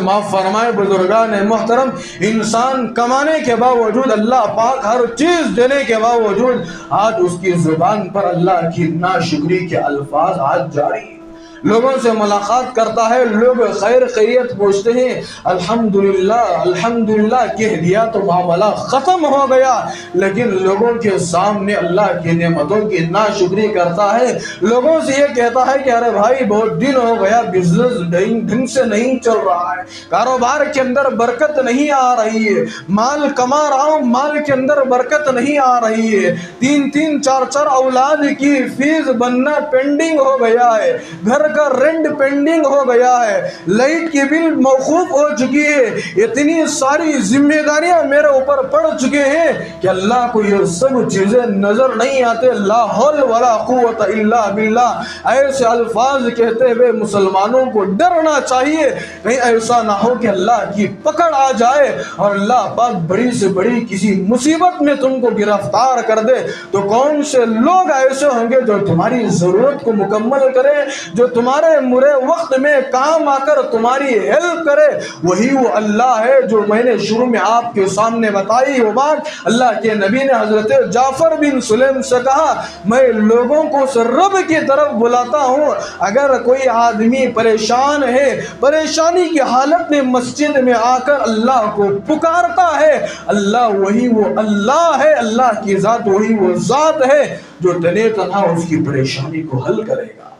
معاف فرمائے بزرگان محترم، انسان کمانے کے باوجود، اللہ پاک ہر چیز دینے کے باوجود، آج اس کی زبان پر اللہ کی ناشکری کے الفاظ آج جاری ہیں۔ لوگوں سے ملاقات کرتا ہے، لوگ خیر خیریت پوچھتے ہیں، الحمدللہ الحمدللہ کہہ دیا تو معاملہ ختم ہو گیا، لیکن لوگوں کے سامنے اللہ کی نعمتوں کی ناشکری کرتا ہے، لوگوں سے یہ کہتا ہے کہ ارے بھائی بہت دن ہو گیا، بزنس ڈھنگ سے نہیں چل رہا ہے، کاروبار کے اندر برکت نہیں آ رہی ہے، مال کما رہا ہوں، مال کے اندر برکت نہیں آ رہی ہے، تین چار اولاد کی فیس بننا پینڈنگ ہو گیا ہے، گھر کا رینٹ پینڈنگ ہو گیا ہے، لائٹ کی بل موقوف ہو چکی ہے، اتنی ساری ذمہ داریاں میرے اوپر پڑ چکے ہیں کہ اللہ کو یہ سب چیزیں نظر نہیں آتے۔ لا حول ولا قوت الا باللہ، ایسے الفاظ کہتے ہوئے مسلمانوں کو ڈرنا چاہیے، کہیں ایسا نہ ہو کہ اللہ کی پکڑ آ جائے اور اللہ پاک بڑی سے بڑی کسی مصیبت میں تم کو گرفتار کر دے۔ تو کون سے لوگ ایسے ہوں گے جو تمہاری ضرورت کو مکمل کرے، جو تمہارے مرے وقت میں کام آ کر تمہاری ہیلپ کرے؟ وہی وہ اللہ ہے جو میں نے شروع میں آپ کے سامنے بتائی وہ بات۔ اللہ کے نبی نے حضرت جعفر بن سلیم سے کہا، میں لوگوں کو اس رب کی طرف بلاتا ہوں، اگر کوئی آدمی پریشان ہے، پریشانی کی حالت میں مسجد میں آ کر اللہ کو پکارتا ہے، اللہ وہی وہ اللہ ہے، اللہ کی ذات وہی وہ ذات ہے جو تنے تنہا اس کی پریشانی کو حل کرے گا۔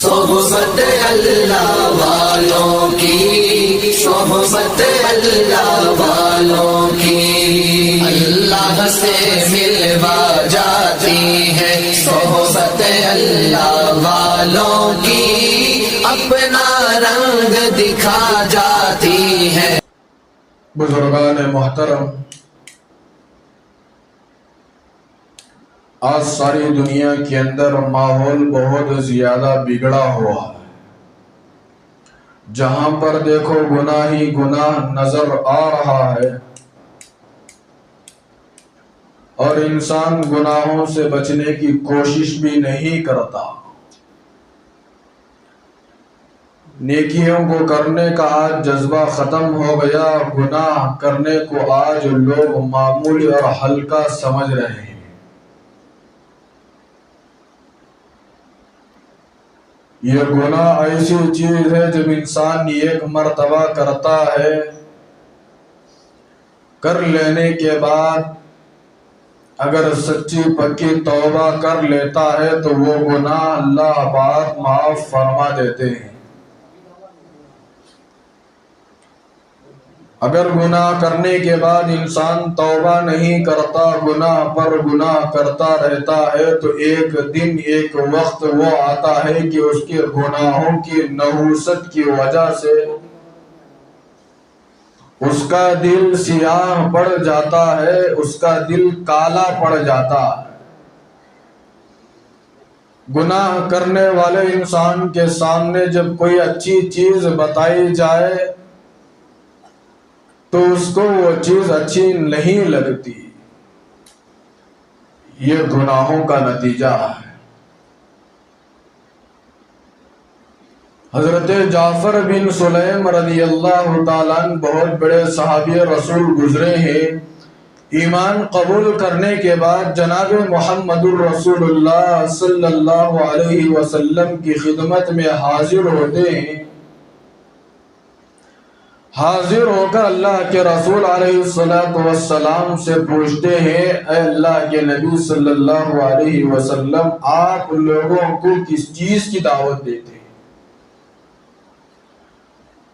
صحبت اللہ والوں کی، صحبت اللہ والوں کی، اللہ سے ملوا جاتی ہے، صحبت اللہ والوں کی اپنا رنگ دکھا جاتی ہے۔ بزرگان محترم، آج ساری دنیا کے اندر ماحول بہت زیادہ بگڑا ہوا ہے، جہاں پر دیکھو گناہ ہی گناہ نظر آ رہا ہے، اور انسان گناہوں سے بچنے کی کوشش بھی نہیں کرتا۔ نیکیوں کو کرنے کا آج جذبہ ختم ہو گیا، گناہ کرنے کو آج لوگ معمولی اور ہلکا سمجھ رہے ہیں۔ یہ گناہ ایسی چیز ہے جب انسان ایک مرتبہ کرتا ہے، کر لینے کے بعد اگر سچی پکی توبہ کر لیتا ہے تو وہ گناہ اللہ پاک معاف فرما دیتے ہیں۔ اگر گناہ کرنے کے بعد انسان توبہ نہیں کرتا، گناہ پر گناہ کرتا رہتا ہے، تو ایک دن ایک وقت وہ آتا ہے کہ اس کے گناہوں کی نحوست کی وجہ سے اس کا دل سیاہ پڑ جاتا ہے، اس کا دل کالا پڑ جاتا ہے۔ گناہ کرنے والے انسان کے سامنے جب کوئی اچھی چیز بتائی جائے تو اس کو وہ چیز اچھی نہیں لگتی، یہ گناہوں کا نتیجہ ہے۔ حضرت جعفر بن سلیم رضی اللہ تعالیٰ عنہ بہت بڑے صحابی رسول گزرے ہیں، ایمان قبول کرنے کے بعد جناب محمد الرسول اللہ صلی اللہ علیہ وسلم کی خدمت میں حاضر ہوتے ہیں۔ حاضر ہو کر اللہ کے رسول علیہ السلام سے پوچھتے ہیں، اے اللہ کے نبی صلی اللہ علیہ وسلم، آپ لوگوں کو کس چیز کی دعوت دیتے ہیں؟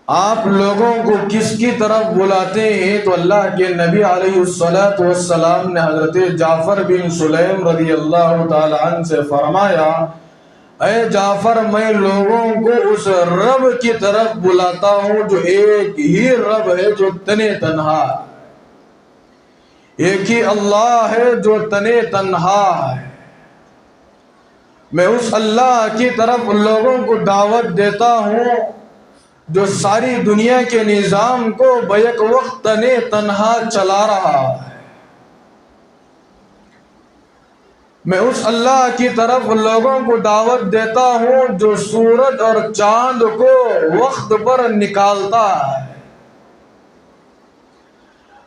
آپ لوگوں کو کس کی طرف بلاتے ہیں؟ تو اللہ کے نبی علیہ السلام نے حضرت جعفر بن سلیم رضی اللہ تعالی عنہ سے فرمایا، اے جعفر، میں لوگوں کو اس رب کی طرف بلاتا ہوں جو ایک ہی رب ہے، جو تنے تنہا ہے، ایک ہی اللہ ہے جو تنے تنہا ہے۔ میں اس اللہ کی طرف لوگوں کو دعوت دیتا ہوں جو ساری دنیا کے نظام کو بیک وقت تنے تنہا چلا رہا ہے۔ میں اس اللہ کی طرف لوگوں کو دعوت دیتا ہوں جو سورج اور چاند کو وقت پر نکالتا ہے۔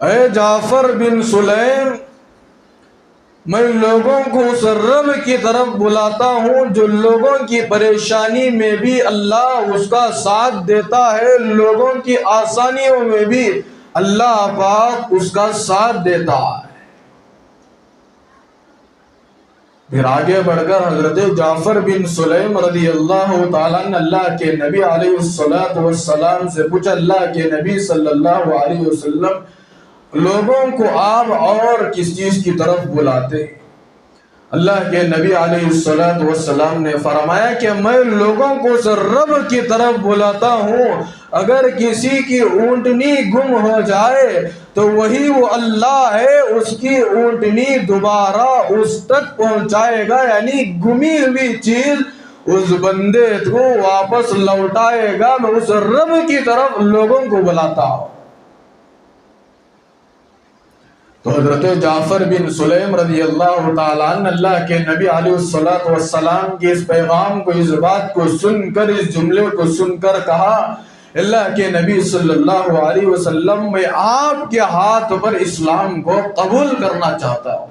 اے جعفر بن سلیم، میں لوگوں کو اس رب کی طرف بلاتا ہوں جو لوگوں کی پریشانی میں بھی اللہ اس کا ساتھ دیتا ہے، لوگوں کی آسانیوں میں بھی اللہ پاک اس کا ساتھ دیتا ہے۔ پھر آگے بڑھ کر حضرت جعفر بن سلیم رضی اللہ تعالیٰ عنہ اللہ کے نبی علیہ السلام سے پوچھا، اللہ کے نبی صلی اللہ علیہ وسلم لوگوں کو آپ اور کس چیز کی طرف بلاتے؟ اللہ کے نبی علیہ السلام نے فرمایا کہ میں لوگوں کو اس رب کی طرف بلاتا ہوں، اگر کسی کی اونٹنی گم ہو جائے تو وہی وہ اللہ ہے اس کی اونٹنی دوبارہ اس تک پہنچائے گا، یعنی گمی ہوئی چیز اس بندے کو واپس لوٹائے گا۔ میں اس رب کی طرف لوگوں کو بلاتا ہوں۔ تو حضرت جعفر بن سلیم رضی اللہ تعالیٰ عنہ اللہ کے نبی علیہ السلام کے اس پیغام کو، اس بات کو سن کر، اس جملے کو سن کر کہا، اللہ کے نبی صلی اللہ علیہ وسلم میں آپ کے ہاتھ پر اسلام کو قبول کرنا چاہتا ہوں۔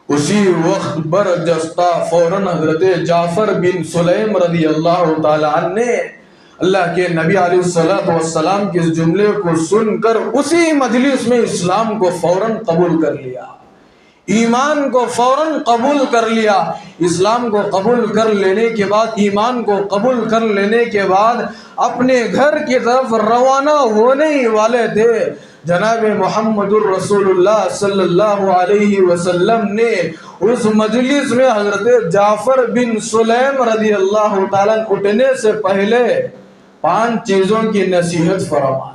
اسی وقت برجستہ فوراً حضرت جعفر بن سلیم رضی اللہ تعالیٰ عنہ نے اللہ کے نبی علیہ السلام کے اس جملے کو سن کر اسی مجلس میں اسلام کو فوراً قبول کر لیا، ایمان کو فوراً قبول کر لیا۔ اسلام کو قبول کر لینے کے بعد، ایمان کو قبول کر لینے کے بعد اپنے گھر کی طرف روانہ ہونے ہی والے تھے، جناب محمد الرسول اللہ صلی اللہ علیہ وسلم نے اس مجلس میں حضرت جعفر بن سلیم رضی اللہ تعالیٰ اٹھنے سے پہلے 5 چیزوں کی نصیحت فرمائی۔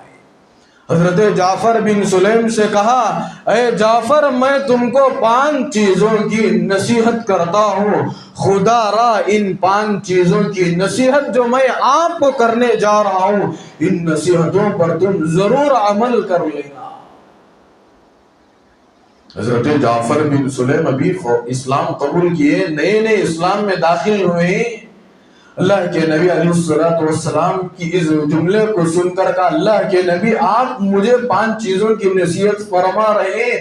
حضرت جعفر بن سلیم سے کہا، اے جعفر، میں تم کو 5 چیزوں کی نصیحت کرتا ہوں، خدا را ان 5 چیزوں کی نصیحت جو میں آپ کو کرنے جا رہا ہوں، ان نصیحتوں پر تم ضرور عمل کر لینا۔ حضرت جعفر بن سلیم ابھی اسلام قبول کیے، نئے اسلام میں داخل ہوئے، اللہ کے نبی علیہ السلام کی اس جملے کو سن کر کہا، اللہ کے نبی آپ مجھے 5 چیزوں کی نصیحت فرما رہے ہیں،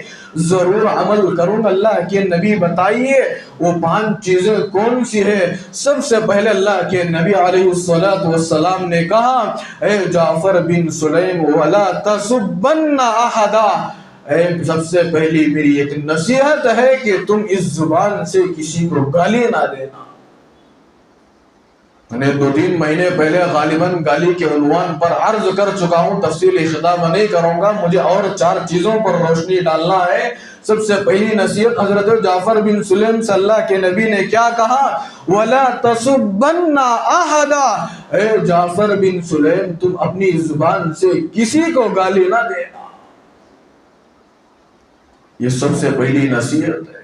ضرور عمل کروں۔ اللہ کے نبی بتائیے وہ 5 چیزیں کون سی ہے؟ سب سے پہلے اللہ کے نبی علیہ السلام نے کہا، اے جعفر بن سلیم وَلَا تَسُبَّنَّ أَحَدًا، سب سے پہلی میری ایک نصیحت ہے کہ تم اس زبان سے کسی کو گالی نہ دینا۔ میں نے 2-3 مہینے پہلے غالباً گالی کے عنوان پر عرض کر چکا ہوں، تفصیلی خطاب نہیں کروں گا، مجھے اور 4 چیزوں پر روشنی ڈالنا ہے۔ سب سے پہلی نصیحت حضرت جعفر بن سلیم سے اللہ کے نبی نے کیا کہا؟ وَلَا تَسُبَّنَّ أَحَدًا، اے جعفر بن سلیم تم اپنی زبان سے کسی کو گالی نہ دینا۔ یہ سب سے پہلی نصیحت ہے۔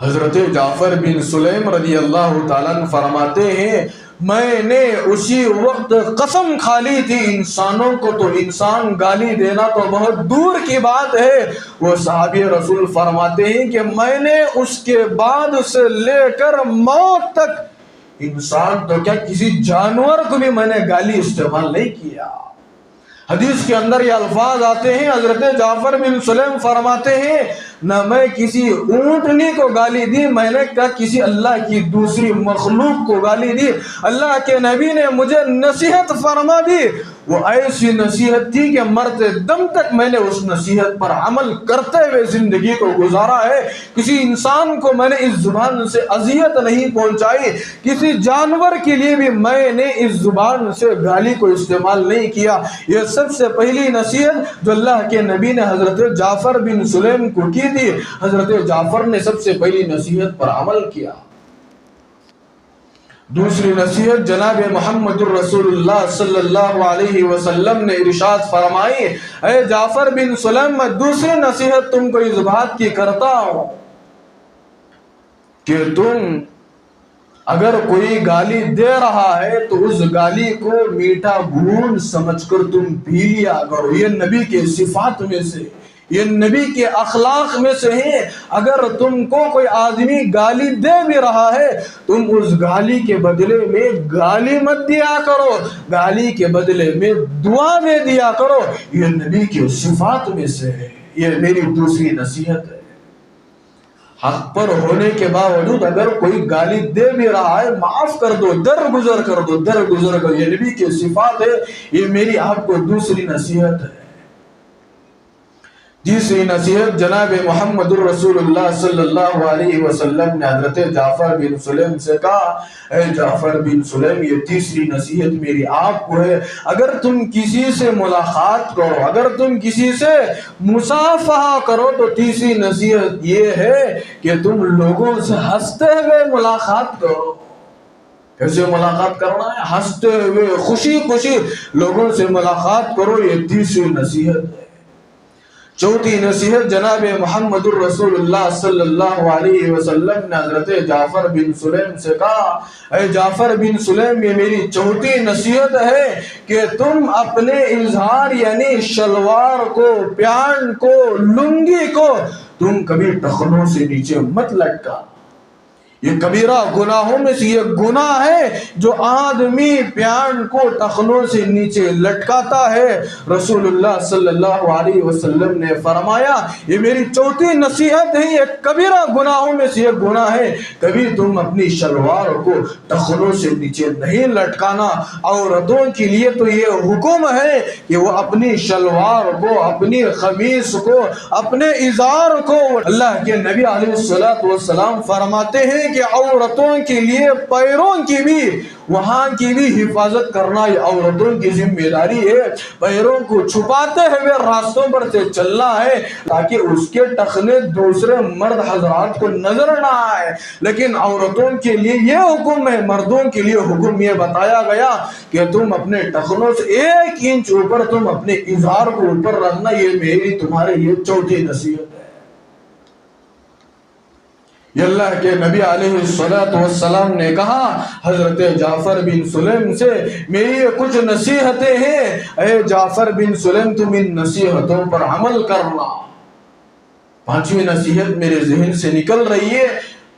حضرت جعفر بن سلیم رضی اللہ تعالیٰ عنہ فرماتے ہیں، میں نے اسی وقت قسم کھا لی تھی، انسانوں کو تو انسان گالی دینا تو بہت دور کی بات ہے۔ وہ صحابی رسول فرماتے ہیں کہ میں نے اس کے بعد سے لے کر موت تک انسان تو کیا کسی جانور کو بھی میں نے گالی استعمال نہیں کیا۔ حدیث کے اندر یہ الفاظ آتے ہیں، حضرت جعفر بن سلیم فرماتے ہیں، نہ میں کسی اونٹنی کو گالی دی، میں نے کہا کسی اللہ کی دوسری مخلوق کو گالی دی۔ اللہ کے نبی نے مجھے نصیحت فرما دی، وہ ایسی نصیحت تھی کہ مرتے دم تک میں نے اس نصیحت پر عمل کرتے ہوئے زندگی کو گزارا ہے۔ کسی انسان کو میں نے اس زبان سے اذیت نہیں پہنچائی، کسی جانور کے لیے بھی میں نے اس زبان سے گالی کو استعمال نہیں کیا۔ یہ سب سے پہلی نصیحت جو اللہ کے نبی نے حضرت جعفر بن سلیم کو کی تھی، حضرت جعفر نے سب سے پہلی نصیحت پر عمل کیا۔ دوسری نصیحت جناب محمد الرسول اللہ صلی اللہ علیہ وسلم نے ارشاد فرمائی، اے جعفر بن سلیم میں دوسری نصیحت تم کو اس بات کی کرتا ہوں کہ تم اگر کوئی گالی دے رہا ہے تو اس گالی کو میٹھا گھون سمجھ کر تم پی لیا کرو۔ یہ نبی کے صفات میں سے یہ نبی کے اخلاق میں سے ہیں۔ اگر تم کو کوئی آدمی گالی دے بھی رہا ہے، تم اس گالی کے بدلے میں گالی مت دیا کرو، گالی کے بدلے میں دعا دے دیا کرو۔ یہ نبی کی صفات میں سے ہے۔ یہ میری دوسری نصیحت ہے۔ حق پر ہونے کے باوجود اگر کوئی گالی دے بھی رہا ہے، معاف کر دو، درگزر کر دو، درگزر کر دو۔ یہ نبی کی صفات ہے۔ یہ میری آپ کو دوسری نصیحت ہے۔ تیسری نصیحت جناب محمد الرسول اللہ صلی اللہ علیہ وسلم نے حضرت جعفر بن سلیم سے کہا، اے جعفر بن سلیم، یہ تیسری نصیحت میری آپ کو ہے۔ اگر تم کسی سے ملاقات کرو، اگر تم کسی سے مصافحہ کرو، تو تیسری نصیحت یہ ہے کہ تم لوگوں سے ہنستے ہوئے ملاقات کرو۔ کیسے ملاقات کرنا ہے؟ ہنستے ہوئے، خوشی خوشی لوگوں سے ملاقات کرو۔ یہ تیسری نصیحت ہے۔ چوتھی نصیحت جناب محمد الرسول اللہ صلی اللہ علیہ وسلم نے حضرت جعفر بن سلیم سے کہا، اے جعفر بن سلیم، یہ میری چوتھی نصیحت ہے کہ تم اپنے اظہار یعنی شلوار کو، پیانٹ کو، لنگی کو تم کبھی ٹخنوں سے نیچے مت لٹکا۔ یہ کبیرہ گناہوں میں سے یہ گناہ ہے جو آدمی پیانٹ کو ٹخنوں سے نیچے لٹکاتا ہے۔ رسول اللہ صلی اللہ علیہ وسلم نے فرمایا، یہ میری چوتھی نصیحت ہے، یہ کبیرہ گناہوں میں سے یہ گناہ ہے، کبھی تم اپنی شلوار کو ٹخنوں سے نیچے نہیں لٹکانا۔ عورتوں کے لیے تو یہ حکم ہے کہ وہ اپنی شلوار کو، اپنی قمیص کو، اپنے ازار کو، اللہ کے نبی علیہ الصلوۃ والسلام فرماتے ہیں کہ عورتوں کے لیے پیروں کی بھی، وہاں کی بھی حفاظت کرنا یہ عورتوں کی ذمہ داری ہے۔ پیروں کو چھپاتے ہوئے راستوں پر سے چلنا ہے تاکہ اس کے ٹخنے دوسرے مرد حضرات کو نظر نہ آئے۔ لیکن عورتوں کے لیے یہ حکم ہے، مردوں کے لیے حکم یہ بتایا گیا کہ تم اپنے ٹخنوں سے 1 انچ اوپر تم اپنے ازار کو اوپر رکھنا۔ یہ میری تمہارے لیے چوتھی نصیحت ہے۔ یہ اللہ کے نبی علیہ الصلوۃ والسلام نے کہا حضرت جعفر بن سلیم سے، میری یہ کچھ نصیحتیں ہیں، اے جعفر بن سلیم تم ان نصیحتوں پر عمل کرنا۔ 5ویں نصیحت میرے ذہن سے نکل رہی ہے،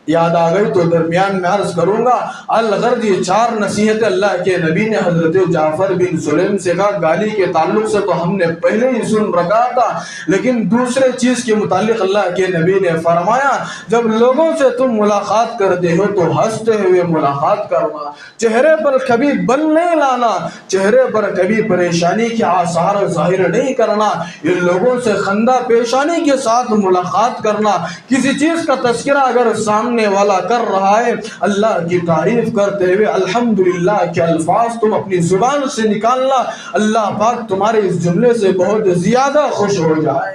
یاد آ گئی تو درمیان میں عرض کروں گا۔ الغرض یہ 4 نصیحتیں اللہ کے نبی نے حضرت جعفر بن سلیم سے کہا۔ گالی کے تعلق سے تو ہم نے پہلے ہی سن رکھا تھا، لیکن دوسرے چیز کے متعلق اللہ کے نبی نے فرمایا، جب لوگوں سے تم ملاقات کرتے ہو تو ہنستے ہوئے ملاقات کرنا، چہرے پر کبھی بل نہیں لانا، چہرے پر کبھی پریشانی کے آثار ظاہر نہیں کرنا، یہ لوگوں سے خندہ پیشانی کے ساتھ ملاقات کرنا۔ کسی چیز کا تذکرہ اگر سامنے والا کر رہا ہے، اللہ کی تعریف کرتے ہوئے الحمدللہ کے الفاظ تم اپنی زبان سے نکالنا، اللہ پاک تمہارے اس جملے سے بہت زیادہ خوش ہو جائے۔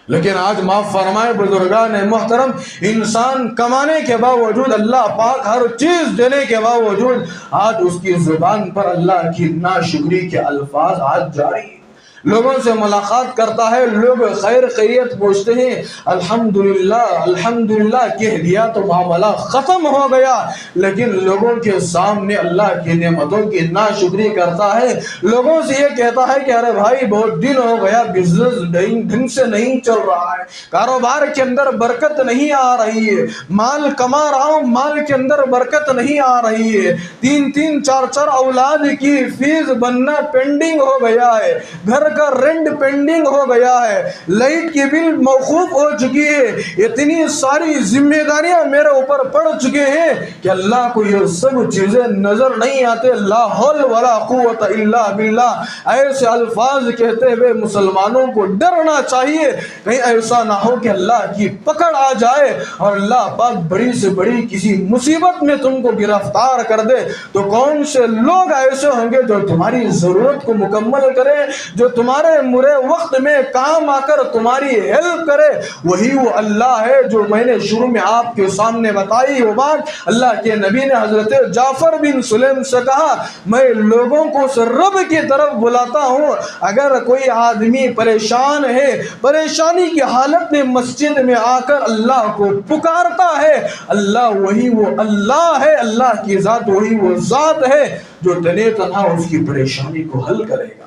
لیکن آج معاف فرمائے بزرگان محترم، انسان کمانے کے باوجود، اللہ پاک ہر چیز دینے کے باوجود، آج اس کی زبان پر اللہ کی ناشکری کے الفاظ آج جاری ہیں۔ لوگوں سے ملاقات کرتا ہے، لوگ خیر خیریت پوچھتے ہیں، الحمدللہ الحمدللہ کہہ دیا تو معاملہ ختم ہو گیا، لیکن لوگوں کے سامنے اللہ کی نعمتوں کی ناشکری کرتا ہے۔ لوگوں سے یہ کہتا ہے کہ ارے بھائی بہت دن ہو گیا، بزنس ڈھنگ سے نہیں چل رہا ہے، کاروبار کے اندر برکت نہیں آ رہی ہے، مال کما رہا ہوں، مال کے اندر برکت نہیں آ رہی ہے، 3 4 اولاد کی فیس بننا پینڈنگ ہو گیا ہے، گھر کا رینٹ پینڈنگ ہو گیا ہے، لائٹ کی بل موقوف ہو چکی ہے، اتنی ساری ذمہ داریاں میرے اوپر پڑ چکے ہیں کہ اللہ کو یہ سب چیزیں نظر نہیں آتے۔ لا حول ولا قوت الا باللہ، ایسے الفاظ کہتے ہوئے مسلمانوں کو ڈرنا چاہیے، کہیں ایسا نہ ہو کہ اللہ کی پکڑ آ جائے اور اللہ پاک بڑی سے بڑی کسی مصیبت میں تم کو گرفتار کر دے۔ تو کون سے لوگ ایسے ہوں گے جو تمہاری ضرورت کو مکمل کرے، جو تمہارے مرے وقت میں کام آ کر تمہاری ہیلپ کرے؟ وہی وہ اللہ ہے جو میں نے شروع میں آپ کے سامنے بتائی وہ بات۔ اللہ کے نبی نے حضرت جعفر بن سلیم سے کہا، میں لوگوں کو رب کی طرف بلاتا ہوں، اگر کوئی آدمی پریشان ہے، پریشانی کی حالت میں مسجد میں آ کر اللہ کو پکارتا ہے، اللہ وہی وہ اللہ ہے، اللہ کی ذات وہی وہ ذات ہے جو تنہا اس کی پریشانی کو حل کرے گا،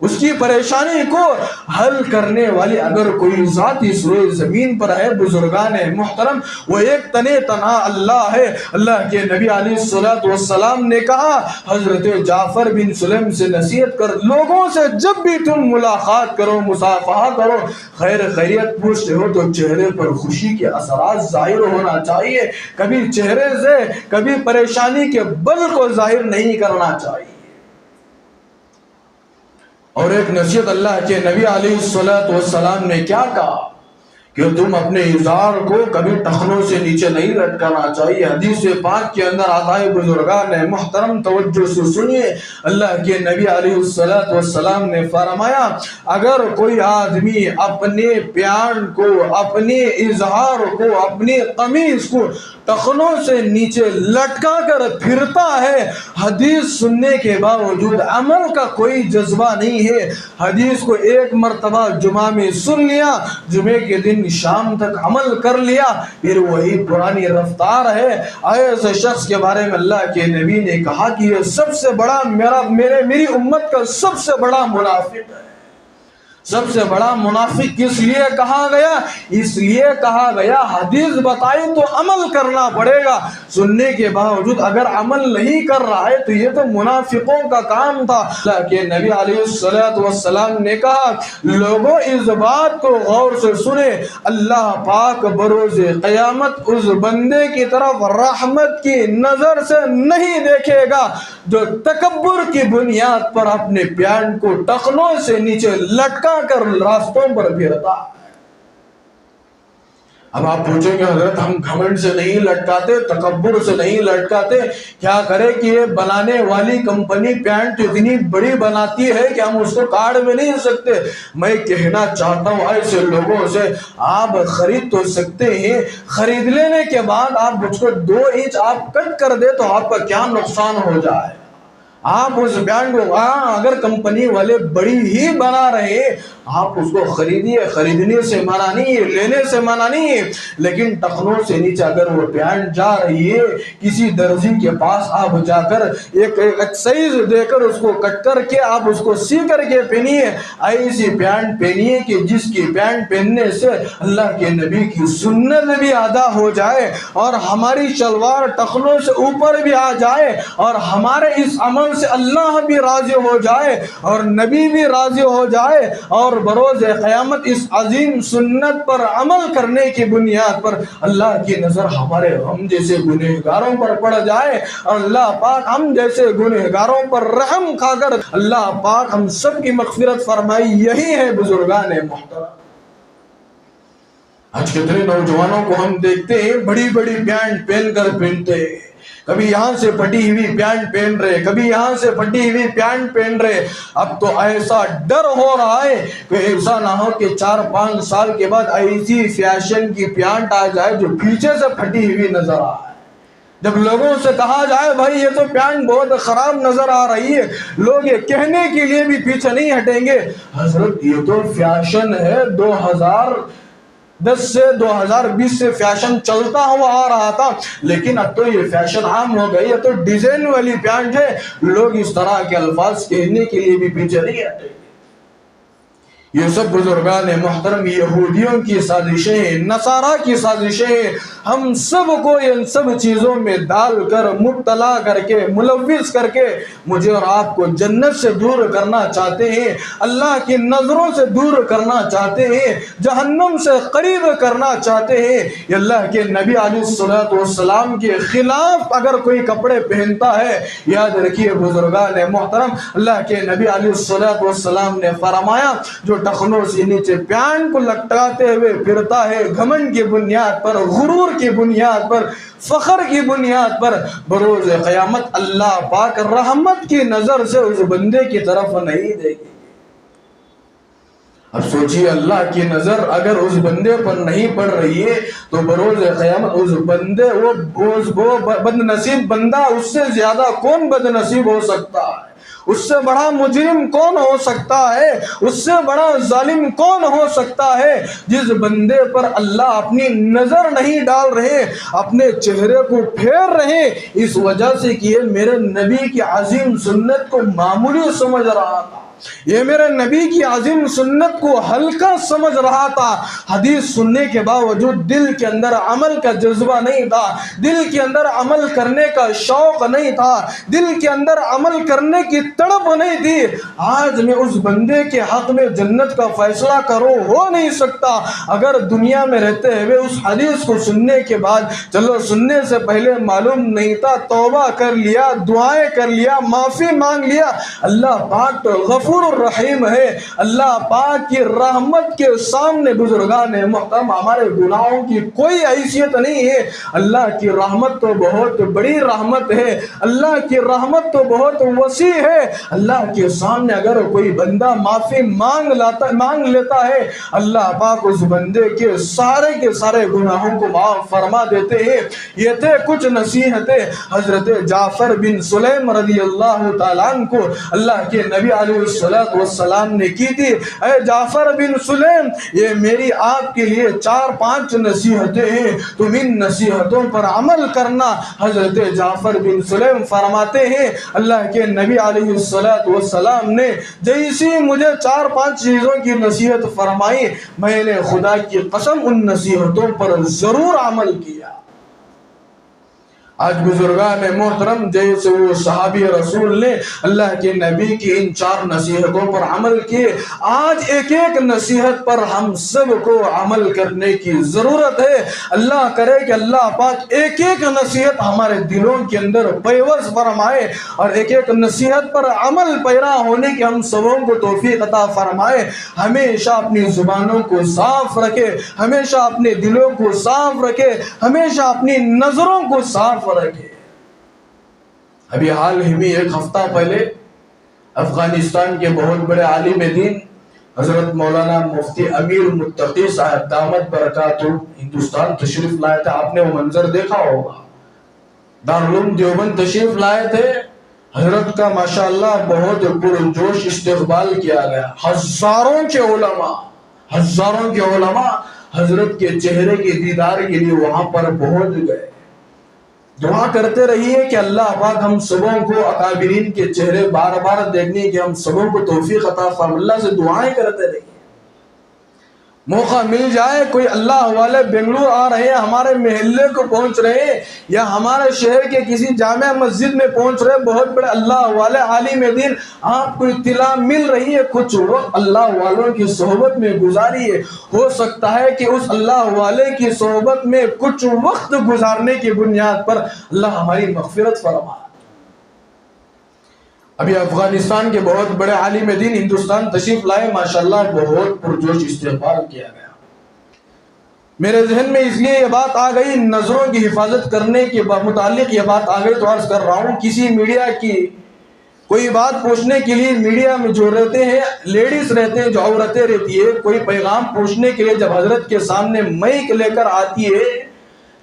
اس کی پریشانی کو حل کرنے والی اگر کوئی ذات اس روئے زمین پر ہے بزرگان محترم، وہ ایک تنے تنہا اللہ ہے۔ اللہ کے نبی علیہ السلام نے کہا حضرت جعفر بن سلیم سے نصیحت کر، لوگوں سے جب بھی تم ملاقات کرو، مصافحہ کرو، خیر خیریت پوچھتے ہو تو چہرے پر خوشی کے اثرات ظاہر ہونا چاہیے، کبھی چہرے سے کبھی پریشانی کے بل کو ظاہر نہیں کرنا چاہیے۔ اور ایک نصیحت اللہ کے نبی علیہ السلام نے کیا کہا کہ تم اپنے ازار کو کبھی ٹخنوں سے نیچے نہیں لٹکانا چاہیے۔ حدیث پاک کے اندر آتا ہے، بزرگان محترم توجہ سے سنیے، اللہ کے نبی علیہ السلام نے فرمایا اگر کوئی آدمی اپنے پیان کو، اپنے اظہار کو، اپنی قمیض کو ٹخنوں سے نیچے لٹکا کر پھرتا ہے، حدیث سننے کے باوجود عمل کا کوئی جذبہ نہیں ہے، حدیث کو ایک مرتبہ جمعہ میں سن لیا، جمعے کے دن شام تک عمل کر لیا، پھر وہی پرانی رفتار ہے، ایسے شخص کے بارے میں اللہ کے نبی نے کہا کہ یہ سب سے بڑا میری امت کا سب سے بڑا منافق ہے۔ سب سے بڑا منافق کس لیے کہا گیا؟ اس لیے کہا گیا حدیث بتائی تو عمل کرنا پڑے گا، سننے کے باوجود اگر عمل نہیں کر رہا ہے تو یہ تو منافقوں کا کام تھا۔ اللہ کے نبی علیہ السلام نے کہا لوگوں اس بات کو غور سے سنیں، اللہ پاک بروز قیامت اس بندے کی طرف رحمت کی نظر سے نہیں دیکھے گا جو تکبر کی بنیاد پر اپنے پیان کو ٹخنوں سے نیچے لٹکا کر راستوں پر پھرتا ہے۔ اب آپ پوچھیں گے حضرت ہم گھمنڈ سے نہیں لٹکاتے، تکبر سے نہیں لٹکاتے، کیا کرے کہ یہ بنانے والی کمپنی پینٹ اتنی بڑی بناتی ہے کہ ہم اس کو کاٹ بھی نہیں سکتے۔ میں کہنا چاہتا ہوں ایسے لوگوں سے آپ خرید تو سکتے ہیں، خرید لینے کے بعد آپ اس کو 2 انچ آپ کٹ کر دے تو آپ کا کیا نقصان ہو جائے۔ آپ اس پینٹ کو اگر کمپنی والے بڑی ہی بنا رہے آپ اس کو خریدیے، خریدنے سے منع نہیں ہے، لینے سے منع نہیں ہے، لیکن ٹخنوں سے نیچے اگر وہ پینٹ جا رہی ہے کسی درزی کے پاس آپ جا کر ایک سائز دے کر اس کو کٹ کر کے آپ اس کو سی کر کے پہنیے، ایسی پینٹ پہنیے کہ جس کی پینٹ پہننے سے اللہ کے نبی کی سنت بھی ادا ہو جائے اور ہماری شلوار ٹخنوں سے اوپر بھی آ جائے اور ہمارے اس عمل سے اللہ بھی راضی ہو جائے اور نبی بھی راضی ہو جائے اور بروز قیامت اس عظیم سنت پر عمل کرنے کی بنیاد پر اللہ کی نظر ہمارے ہم جیسے گنہگاروں پر پڑ جائے اور اللہ پاک ہم جیسے گنہگاروں پر رحم کھا کر اللہ پاک ہم سب کی مغفرت فرمائی۔ یہی ہے بزرگان محترم۔ آج کتنے نوجوانوں کو ہم دیکھتے ہیں بڑی بڑی پینٹ پہن کر پہنتے ہیں، کبھی یہاں سے پھٹی ہوئی پینٹ پہن رہے، کبھی یہاں سے پھٹی ہوئی پینٹ پہن رہے۔ اب تو ایسا ڈر ہو رہا ہے کہ ایسا نہ ہو کہ 4-5 سال کے بعد ایسی فیشن کی پینٹ آ جائے جو پیچھے سے پھٹی ہوئی نظر آئے۔ جب لوگوں سے کہا جائے بھائی یہ تو پینٹ بہت خراب نظر آ رہی ہے، لوگ یہ کہنے کے لیے بھی پیچھے نہیں ہٹیں گے حضرت یہ تو فیشن ہے، 2010 سے 2020 سے فیشن چلتا ہوا آ رہا تھا، لیکن اب تو یہ فیشن عام ہو گئی ہے، تو ڈیزائن والی پینٹ ہے۔ لوگ اس طرح کے الفاظ کہنے کے لیے بھی پیچھے نہیں ہٹے۔ یہ سب بزرگان محترم یہودیوں کی سازشیں ہیں، نصارہ کی سازشیں ہیں۔ ہم سب کو ان سب چیزوں میں ڈال کر مبتلا کر کے ملوث کر کے مجھے اور آپ کو جنت سے دور کرنا چاہتے ہیں، اللہ کی نظروں سے دور کرنا چاہتے ہیں، جہنم سے قریب کرنا چاہتے ہیں۔ یہ اللہ کے نبی علیہ السلام کے خلاف اگر کوئی کپڑے پہنتا ہے، یاد رکھیے بزرگان محترم اللہ کے نبی علیہ السلام نے فرمایا جو ٹخنوں سے نیچے پیان کو لٹکاتے ہوئے پھرتا ہے گھمنڈ کی بنیاد پر، غرور کی بنیاد پر، فخر کی بنیاد پر، بروز قیامت اللہ پاک رحمت کی نظر سے اس بندے کی طرف نہیں دے گی۔ اب سوچئے اللہ کی نظر اگر اس بندے پر نہیں پڑ رہی ہے تو بروز قیامت اس بندے وہ بد نصیب بندہ اس سے زیادہ کون بد نصیب ہو سکتا ہے؟ اس سے بڑا مجرم کون ہو سکتا ہے؟ اس سے بڑا ظالم کون ہو سکتا ہے جس بندے پر اللہ اپنی نظر نہیں ڈال رہے، اپنے چہرے کو پھیر رہے اس وجہ سے کہ یہ میرے نبی کی عظیم سنت کو معمولی سمجھ رہا تھا، یہ میرے نبی کی عظیم سنت کو ہلکا سمجھ رہا تھا۔ حدیث سننے کے باوجود دل کے اندر عمل کا جذبہ نہیں تھا، دل کے اندر عمل کرنے کا شوق نہیں تھا، دل کے اندر عمل کرنے کی تڑپ نہیں تھی۔ آج میں اس بندے کے حق میں جنت کا فیصلہ کروں، ہو نہیں سکتا۔ اگر دنیا میں رہتے ہوئے اس حدیث کو سننے کے بعد، چلو سننے سے پہلے معلوم نہیں تھا، توبہ کر لیا، دعائیں کر لیا، معافی مانگ لیا، اللہ پاک تو غفور الرحیم ہے۔ اللہ پاک کی رحمت کے سامنے بزرگان محترم ہمارے گناہوں کی کوئی حیثیت نہیں ہے۔ اللہ کی رحمت تو بہت بڑی رحمت ہے، اللہ کی رحمت تو بہت وسیع ہے۔ اللہ کے سامنے اگر کوئی بندہ معافی مانگ لیتا ہے، اللہ پاک اس بندے کے سارے گناہوں کو معاف فرما دیتے ہیں۔ یہ تھے کچھ نصیحتیں حضرت جعفر بن سلیم رضی اللہ تعالیٰ عنہ کو اللہ کے نبی علیہ والسلام نے کی تھی۔ اے جعفر بن سلیم، یہ میری آپ کے لیے 4-5 نصیحتیں ہیں، تم ان نصیحتوں پر عمل کرنا۔ حضرت جعفر بن سلیم فرماتے ہیں اللہ کے نبی علیہ السلام نے جیسی مجھے 4-5 چیزوں کی نصیحت فرمائی، میں نے خدا کی قسم ان نصیحتوں پر ضرور عمل کیا۔ آج بزرگان محترم جیسے وہ صحابی رسول نے اللہ کے نبی کی ان 4 نصیحتوں پر عمل کیے، آج ایک ایک نصیحت پر ہم سب کو عمل کرنے کی ضرورت ہے۔ اللہ کرے کہ اللہ پاک ایک ایک نصیحت ہمارے دلوں کے اندر پیوست فرمائے اور ایک ایک نصیحت پر عمل پیرا ہونے کی ہم سبوں کو توفیق عطا فرمائے۔ ہمیشہ اپنی زبانوں کو صاف رکھے، ہمیشہ اپنے دلوں کو صاف رکھے، ہمیشہ اپنی نظروں کو صاف رکھے۔ ابھی حال ہی میں 1 ہفتہ پہلے افغانستان کے بہت بڑے عالم دین حضرت مولانا مفتی امیر متقی صاحب دامت برکاتہ ہندوستان تشریف لائے تھے۔ آپ نے وہ منظر دیکھا ہوگا، دارالعلوم دیوبند تشریف لائے تھے۔ حضرت کا ماشاءاللہ بہت پرجوش استقبال کیا گیا۔ ہزاروں کے علماء حضرت کے چہرے کے دیدار کے لیے وہاں پر پہنچ گئے۔ دعا کرتے رہیے کہ اللہ پاک ہم سبوں کو اکابرین کے چہرے بار بار دیکھنے کی ہم سبوں کو توفیق عطا فرمائے۔ اللہ سے دعائیں کرتے رہیے۔ موقع مل جائے، کوئی اللہ والے بنگلور آ رہے ہیں، ہمارے محلے کو پہنچ رہے ہیں، یا ہمارے شہر کے کسی جامع مسجد میں پہنچ رہے ہیں، بہت بڑے اللہ والے عالم دین، آپ کو اطلاع مل رہی ہے، کچھ وقت اللہ والوں کی صحبت میں گزاریے۔ ہو سکتا ہے کہ اس اللہ والے کی صحبت میں کچھ وقت گزارنے کی بنیاد پر اللہ ہماری مغفرت فرمائے۔ ابھی افغانستان کے بہت بڑے عالم دین ہندوستان تشریف لائے، ماشاءاللہ بہت پرجوش استقبال کیا گیا۔ میرے ذہن میں اس لیے یہ بات آ گئی، نظروں کی حفاظت کرنے کے متعلق یہ بات آ گئی تو عرض کر رہا ہوں، کسی میڈیا کی کوئی بات پوچھنے کے لیے میڈیا میں جو رہتے ہیں، لیڈیز رہتے ہیں، جو عورتیں رہتی ہے، کوئی پیغام پوچھنے کے لیے جب حضرت کے سامنے مائک لے کر آتی ہے،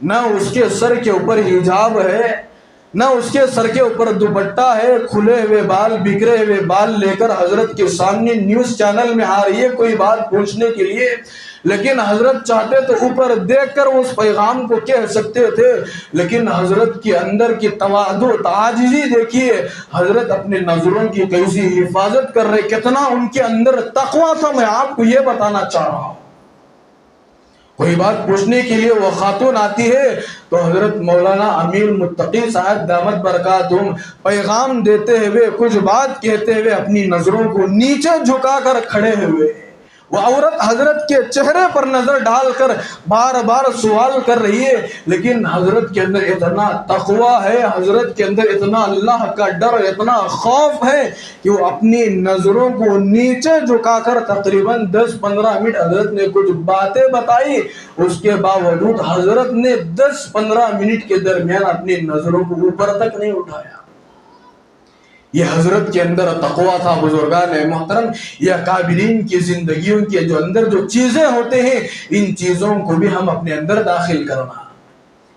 نہ اس کے سر کے اوپر حجاب ہے، نہ اس کے سر کے اوپر دوپٹہ ہے، کھلے ہوئے بال، بکھرے ہوئے بال لے کر حضرت کے سامنے نیوز چینل میں آ رہی ہے کوئی بات پوچھنے کے لیے۔ لیکن حضرت چاہتے تو اوپر دیکھ کر اس پیغام کو کہہ سکتے تھے، لیکن حضرت کے اندر کی تواضع، تعجزی دیکھیے، حضرت اپنے نظروں کی کیسی حفاظت کر رہے، کتنا ان کے اندر تقویٰ تھا، میں آپ کو یہ بتانا چاہ رہا ہوں۔ کوئی بات پوچھنے کے لیے وہ خاتون آتی ہے تو حضرت مولانا امیر متقی صاحب دامت برکاتہم پیغام دیتے ہوئے، کچھ بات کہتے ہوئے اپنی نظروں کو نیچے جھکا کر کھڑے ہوئے۔ وہ عورت حضرت کے چہرے پر نظر ڈال کر بار بار سوال کر رہی ہے، لیکن حضرت کے اندر اتنا تقویٰ ہے، حضرت کے اندر اتنا اللہ کا ڈر، اتنا خوف ہے کہ وہ اپنی نظروں کو نیچے جھکا کر تقریباً 10-15 منٹ حضرت نے کچھ باتیں بتائی۔ اس کے باوجود حضرت نے 10-15 منٹ کے درمیان اپنی نظروں کو اوپر تک نہیں اٹھایا۔ یہ حضرت کے اندر تقویٰ تھا۔ بزرگان محترم، یہ اکابرین کی زندگیوں کے جو اندر جو چیزیں ہوتے ہیں، ان چیزوں کو بھی ہم اپنے اندر داخل کرنا،